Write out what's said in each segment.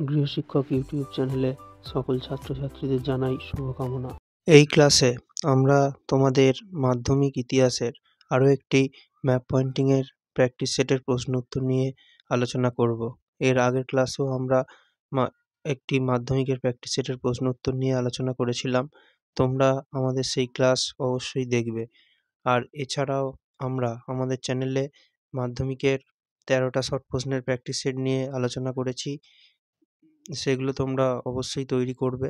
গৃহশিক্ষক YouTube চ্যানেলে সকল ছাত্রছাত্রীদের জানাই শুভকামনা। এই ক্লাসে আমরা তোমাদের মাধ্যমিক ইতিহাসের আরও একটি ম্যাপ পয়েন্টিংয়ের প্র্যাকটিস সেটের প্রশ্ন উত্তর নিয়ে আলোচনা করব। এর আগের ক্লাসেও আমরা একটি মাধ্যমিকের প্র্যাকটিস সেটের প্রশ্ন উত্তর নিয়ে আলোচনা করেছিলাম। তোমরা আমাদের সেই ক্লাস অবশ্যই দেখবে। আর এছাড়াও আমরা আমাদের চ্যানেলে মাধ্যমিকের 13টা শর্ট প্রশ্নের প্র্যাকটিস সেট নিয়ে আলোচনা করেছি, সেগুলো তোমরা অবশ্যই তৈরি করবে।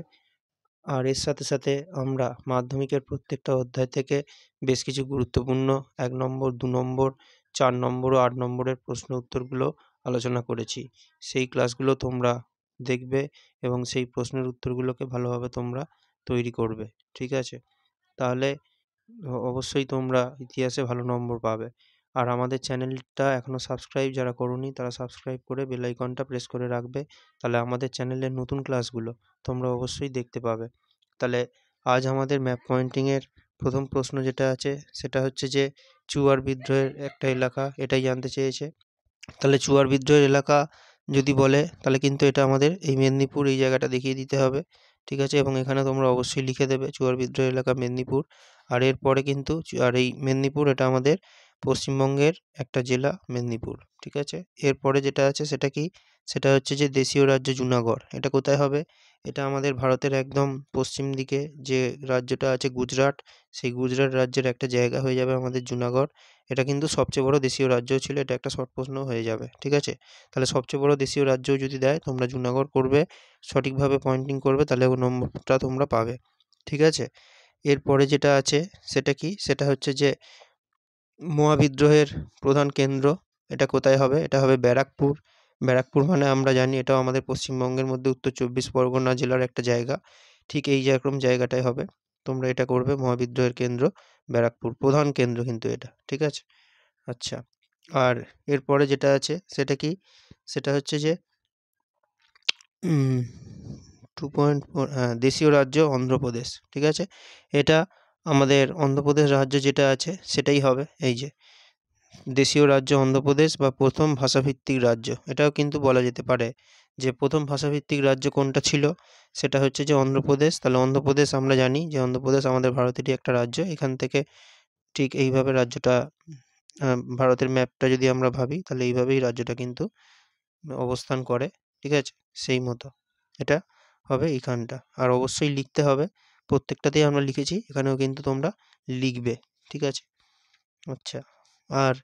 আর এর সাথে সাথে আমরা মাধ্যমিকের প্রত্যেকটা অধ্যায় থেকে বেশ কিছু গুরুত্বপূর্ণ 1 নম্বর, 2 নম্বর, 4 নম্বর ও 8 নম্বরের প্রশ্ন উত্তরগুলো আলোচনা করেছি। সেই ক্লাসগুলো তোমরা দেখবে এবং সেই প্রশ্নের উত্তরগুলোকে ভালোভাবে তোমরা তৈরি করবে, ঠিক আছে? তাহলে অবশ্যই তোমরা ইতিহাসে ভালো নম্বর পাবে। আর আমাদের চ্যানেলটা এখনও সাবস্ক্রাইব যারা করোনি তারা সাবস্ক্রাইব করে বেল আইকনটা প্রেস করে রাখবে, তাহলে আমাদের চ্যানেলের নতুন ক্লাসগুলো তোমরা অবশ্যই দেখতে পাবে। তাহলে আজ আমাদের ম্যাপ পয়েন্টিংয়ের প্রথম প্রশ্ন যেটা আছে সেটা হচ্ছে যে চুয়ার বিদ্রোহের একটা এলাকা, এটাই জানতে চেয়েছে। তাহলে চুয়ার বিদ্রোহের এলাকা যদি বলে তাহলে কিন্তু এটা আমাদের এই মেদিনীপুর এই জায়গাটা দেখিয়ে দিতে হবে, ঠিক আছে? এবং এখানে তোমরা অবশ্যই লিখে দেবে চুয়ার বিদ্রোহের এলাকা মেদিনীপুর। আর এরপরে কিন্তু আর এই মেদিনীপুর এটা আমাদের পশ্চিমবঙ্গের একটা জেলা মেদিনীপুর, ঠিক আছে? এরপরে যেটা আছে সেটা কি, সেটা হচ্ছে যে দেশীয় রাজ্য জুনাগড়, এটা কোথায় হবে? এটা আমাদের ভারতের একদম পশ্চিম দিকে যে রাজ্যটা আছে গুজরাট, সেই গুজরাট রাজ্যের একটা জায়গা হয়ে যাবে আমাদের জুনাগড়। এটা কিন্তু সবচেয়ে বড় দেশীয় রাজ্যও ছিল, এটা একটা শর্ট প্রশ্ন হয়ে যাবে, ঠিক আছে? তাহলে সবচেয়ে বড় দেশীয় রাজ্যও যদি দেয় তোমরা জুনাগড় করবে, সঠিকভাবে পয়েন্টিং করবে, তাহলে ওই নম্বরটা তোমরা পাবে, ঠিক আছে? এরপরে যেটা আছে সেটা কি, সেটা হচ্ছে যে মহাবিদ্রোহের প্রধান কেন্দ্র এটা কোথায় হবে? এটা হবে ব্যারাকপুর। ব্যারাকপুর মানে আমরা জানি এটাও আমাদের পশ্চিমবঙ্গের মধ্যে উত্তর 24 পরগনা জেলার একটা জায়গা, ঠিক এই যেরকম জায়গাটাই হবে। তোমরা এটা করবে, মহাবিদ্রোহের কেন্দ্র ব্যারাকপুর, প্রধান কেন্দ্র কিন্তু এটা, ঠিক আছে? আচ্ছা, আর এরপরে যেটা আছে সেটা কি, সেটা হচ্ছে যে 2.4 দেশীয় রাজ্য অন্ধ্রপ্রদেশ, ঠিক আছে? এটা আমাদের অন্ধ্রপ্রদেশ রাজ্য যেটা আছে সেটাই হবে এই যে দেশীয় রাজ্য অন্ধ্রপ্রদেশ বা প্রথম ভাষাভিত্তিক রাজ্য। এটাও কিন্তু বলা যেতে পারে যে প্রথম ভাষাভিত্তিক রাজ্য কোনটা ছিল, সেটা হচ্ছে যে অন্ধ্রপ্রদেশ। তাহলে অন্ধ্রপ্রদেশ আমরা জানি যে অন্ধ্রপ্রদেশ আমাদের ভারতেরই একটা রাজ্য। এখান থেকে ঠিক এইভাবে রাজ্যটা, ভারতের ম্যাপটা যদি আমরা ভাবি তাহলে এইভাবেই রাজ্যটা কিন্তু অবস্থান করে, ঠিক আছে? সেই মতো এটা হবে এইখানটা। আর অবশ্যই লিখতে হবে, প্রত্যেকটাতেই আমরা লিখেছি, এখানেও কিন্তু তোমরা লিখবে, ঠিক আছে? আচ্ছা, আর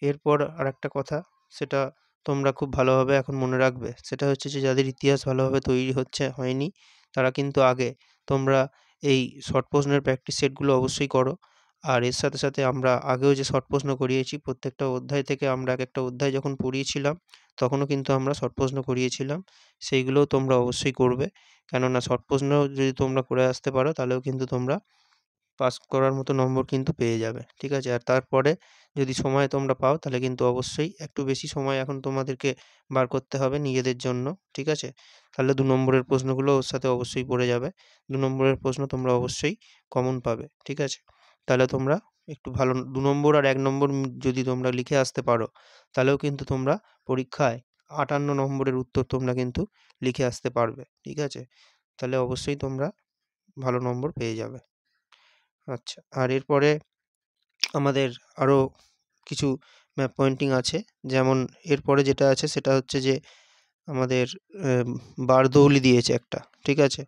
এরপর আরেকটা কথা, সেটা তোমরা খুব ভালোভাবে এখন মনে রাখবে, সেটা হচ্ছে যে যাদের ইতিহাস ভালোভাবে তৈরি হয়নি তারা কিন্তু আগে তোমরা এই শর্ট প্রশ্নের প্র্যাকটিস সেটগুলো অবশ্যই করো। আর এর সাথে সাথে আমরা আগেও যে শর্ট প্রশ্ন করিয়েছি প্রত্যেকটা অধ্যায় থেকে, আমরা এক একটা অধ্যায় যখন পড়িয়েছিলাম তখনও কিন্তু আমরা শর্ট প্রশ্ন করিয়েছিলাম, সেইগুলোও তোমরা অবশ্যই করবে। কেননা শর্ট প্রশ্ন যদি তোমরা করে আসতে পারো তাহলেও কিন্তু তোমরা পাস করার মতো নম্বর কিন্তু পেয়ে যাবে, ঠিক আছে? আর তারপরে যদি সময় তোমরা পাও তাহলে কিন্তু অবশ্যই একটু বেশি সময় এখন তোমাদেরকে বার করতে হবে নিজেদের জন্য, ঠিক আছে? তাহলে 2 নম্বরের প্রশ্নগুলো ওর সাথে অবশ্যই পড়ে যাবে। 2 নম্বরের প্রশ্ন তোমরা অবশ্যই কমন পাবে, ঠিক আছে? তাহলে তোমরা একটু ভালো 2 নম্বর আর 1 নম্বর যদি তোমরা লিখে আসতে পারো তাহলেও কিন্তু তোমরা পরীক্ষায় 58 নম্বরের উত্তর তোমরা কিন্তু লিখে আসতে পারবে, ঠিক আছে? তাহলে অবশ্যই তোমরা ভালো নম্বর পেয়ে যাবে। আচ্ছা, আর এরপরে আমাদের আরও কিছু ম্যাপ পয়েন্টিং আছে। যেমন এরপরে যেটা আছে সেটা হচ্ছে যে আমাদের বারদৌলি দিয়েছে একটা, ঠিক আছে?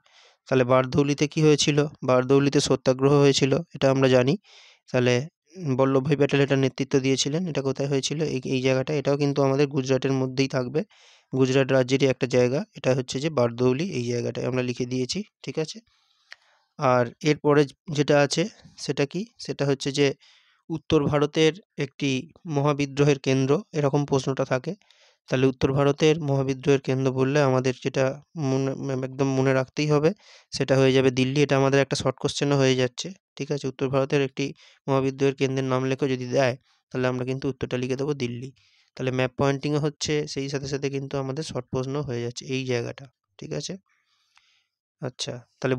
তাহলে বারদৌলিতে কি হয়েছিল? বারদৌলিতে সত্যাগ্রহ হয়েছিল, এটা আমরা জানি। তাহলে বল্লভভাই প্যাটেল এটার নেতৃত্ব দিয়েছিলেন। এটা কোথায় হয়েছিল? এই জায়গাটা, এটাও কিন্তু আমাদের গুজরাটের মধ্যেই থাকবে। গুজরাট রাজ্যেরই একটা জায়গা, এটা হচ্ছে যে বারদৌলি, এই জায়গাটায় আমরা লিখে দিয়েছি, ঠিক আছে? আর এরপরে যেটা আছে সেটা কি? সেটা হচ্ছে যে উত্তর ভারতের একটি মহাবিদ্রোহের কেন্দ্র, এরকম প্রশ্নটা থাকে। তাহলে উত্তর ভারতের মহাবিদ্রোহের কেন্দ্র বললে আমাদের যেটা একদম মনে রাখতেই হবে সেটা হয়ে যাবে দিল্লি। এটা আমাদের একটা শর্ট কোশ্চেনও হয়ে যাচ্ছে, ঠিক আছে? উত্তর ভারতের একটি মহাবিদ্রোহের কেন্দ্রের নাম লেখো যদি দেয় তাহলে আমরা কিন্তু উত্তরটা লিখে দেবো দিল্লি। তাহলে ম্যাপ পয়েন্টিংও হচ্ছে, সেই সাথে সাথে কিন্তু আমাদের শর্ট প্রশ্ন হয়ে যাচ্ছে এই জায়গাটা, ঠিক আছে? আচ্ছা, তাহলে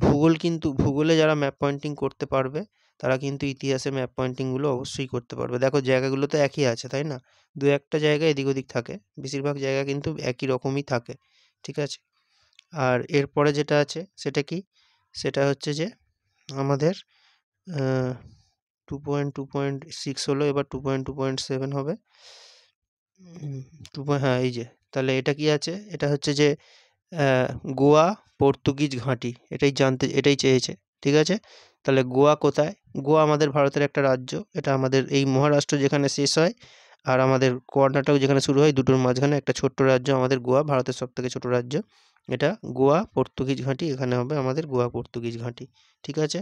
ভূগোলে যারা ম্যাপ পয়েন্টিং করতে পারবে তারা কিন্তু ইতিহাসে ম্যাপ পয়েন্টিংগুলো অবশ্যই করতে পারবে। দেখো জায়গাগুলো তো একই আছে, তাই না? 2-1টা জায়গা এদিক ওদিক থাকে, বেশিরভাগ জায়গা কিন্তু একই রকমই থাকে, ঠিক আছে? আর এরপরে যেটা আছে সেটা কি? সেটা হচ্ছে যে আমাদের 2.2.6 হলো, এবার 2.2.7 হবে। উম, হ্যাঁ, এই যে তাহলে এটা কি আছে? এটা হচ্ছে যে আহ, গোয়া পর্তুগিজ ঘাঁটি, এটাই চেয়েছে। ঠিক আছে, তাহলে গোয়া কোথায়? গোয়া আমাদের ভারতের একটা রাজ্য। এটা আমাদের এই মহারাষ্ট্র যেখানে শেষ হয় আর আমাদের কর্ণাটক যেখানে শুরু হয়, দুটোর মাঝখানে একটা ছোট্ট রাজ্য আমাদের গোয়া, ভারতের সব থেকে ছোট রাজ্য। এটা গোয়া পর্তুগিজ ঘাঁটি, এখানে হবে আমাদের গোয়া পর্তুগিজ ঘাঁটি। ঠিক আছে,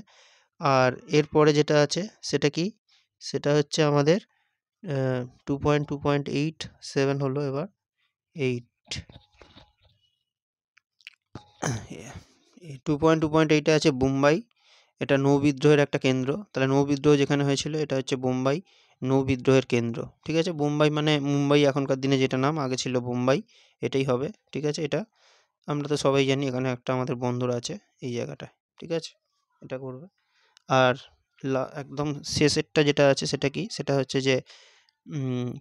আর এরপরে যেটা আছে সেটা কি? সেটা হচ্ছে আমাদের 2.2.87 হলো এবার। এইট 2.2.8 আছে বোম্বাই। এটা নৌ বিদ্রোহের একটা কেন্দ্র। তাহলে নৌ বিদ্রোহ যেখানে হয়েছিল এটা হচ্ছে বোম্বাই, নৌ বিদ্রোহের কেন্দ্র। ঠিক আছে, বোম্বাই মানে মুম্বাই এখনকার দিনে যেটা নাম, আগে ছিল বোম্বাই, এটাই হবে। ঠিক আছে, এটা আমরা তো সবাই জানি। এখানে একটা আমাদের বন্দর আছে এই জায়গাটায়। ঠিক আছে, এটা করবে। আর একদম শেষেরটা যেটা আছে সেটা কি? সেটা হচ্ছে যে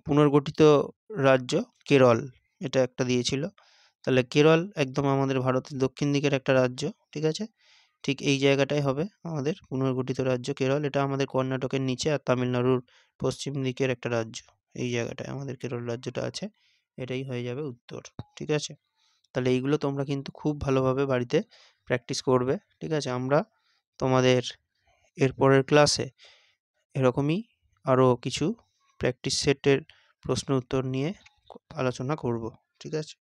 পুনর্গঠিত রাজ্য কেরল, এটা একটা দিয়েছিল। তাহলে কেরল একদম আমাদের ভারতের দক্ষিণ দিকের একটা রাজ্য। ঠিক আছে, ঠিক এই জায়গাটাই হবে আমাদের পুনর্গঠিত রাজ্য কেরল। এটা আমাদের কর্ণাটকের নিচে আর তামিলনাড়ুর পশ্চিম দিকের একটা রাজ্য। এই জায়গাটায় আমাদের কেরল রাজ্যটা আছে, এটাই হয়ে যাবে উত্তর। ঠিক আছে, তাহলে এইগুলো তোমরা কিন্তু খুব ভালোভাবে বাড়িতে প্র্যাকটিস করবে। ঠিক আছে, আমরা তোমাদের এরপরের ক্লাসে এরকমই আরও কিছু প্র্যাকটিস সেটের প্রশ্ন উত্তর নিয়ে আলোচনা করব। ঠিক আছে।